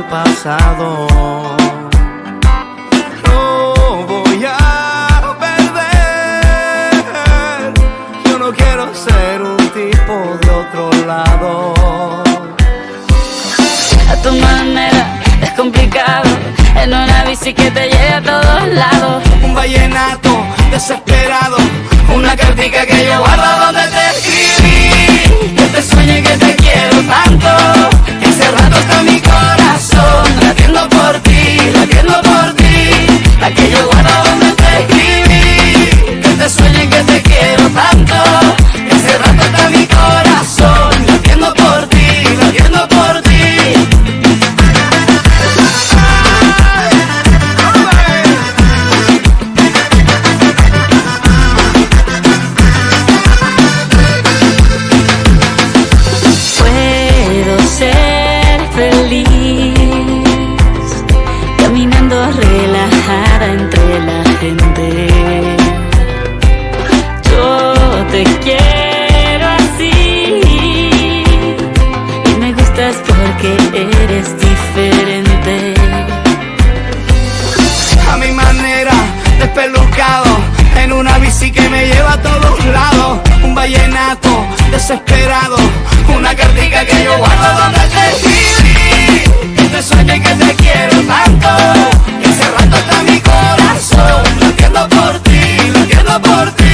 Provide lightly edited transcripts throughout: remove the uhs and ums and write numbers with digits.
pasado. No voy a perder, yo no quiero ser un tipo de otro lado. A tu manera es complicado, en una bici que te lleve a todos lados. Un vallenato desesperado, una cartica que yo guardo donde te escribí. Que te sueñe que te quiero tanto, que hace rato está mi corazón latiendo por ti, latiendo por ti. La que yo guardo donde te escribí. Que te sueñe que te quiero tanto, que hace rato está mi corazón latiendo por ti, latiendo por ti. Relajada entre la gente, yo te quiero así y me gustas porque eres diferente. A mi manera, despelucado, en una bici que me lleva a todos lados. Un vallenato desesperado, una cartica que yo guardo donde te escribí. Que te sueñe que te quiero tanto, que hace rato está mi corazón latiendo por ti, latiendo por ti.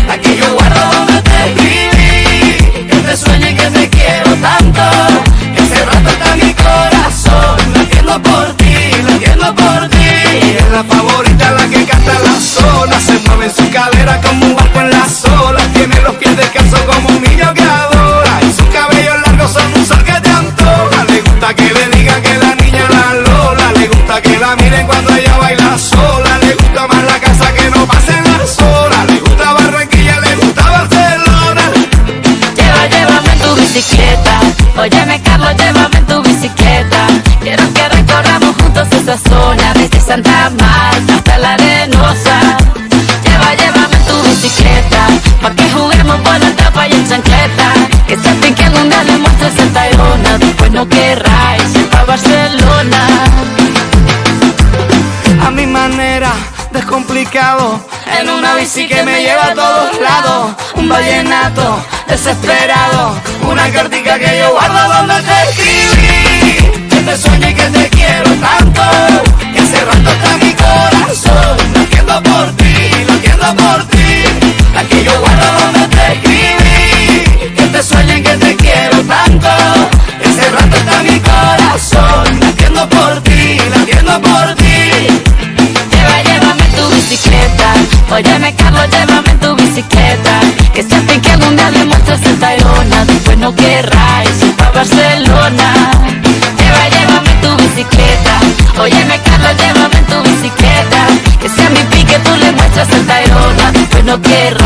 La que yo guardo donde te escribí. Que te sueñe que te quiero tanto, que hace rato está mi corazón latiendo por ti, latiendo por ti. Y es la favorita, la que canta la sola, se mueve en su cadera como un barco en las olas. Tiene los pies descalzos como un niño que adora, y sus cabellos largos son un sol que te antoja. Le gusta que le digan que la niña la Lola, le gusta que la miren cuando ella baila sola. Le gusta más la casa que no pasen las horas. Le gusta Barranquilla, le gusta Barcelona. Llévame en tu bicicleta, óyeme Carlos, llévame en tu bicicleta. Quiero que recorramos juntos esa zona, desde Santa Marta hasta la Arenosa. Llévame en tu bicicleta, pa' que juguemos por la tapa y en chancleta. Que sepan que algún día le muestres el Tayrona, después no querráis ir pa' Barcelona. A mi manera, descomplicado, en una bici que me lleva a todos lados. Un vallenato desesperado, una cartica que yo guardo donde te escribí. Que te sueñe que te quiero tanto, que hace rato está mi corazón latiendo por ti, latiendo por ti. La que yo guardo donde te escribí. Que te sueñe que te quiero tanto, que hace rato está mi corazón latiendo por ti, latiendo por ti. Llévame en tu bicicleta, óyeme Carlos, llévame en tu bicicleta. Que sepan que algún día le muestres el Tayrona, después no querráis ir pa' Barcelona. Llévame en tu bicicleta, óyeme Carlos, llévame en tu bicicleta. Que sea mi pique, tú le muestras el Tayrona, después no querráis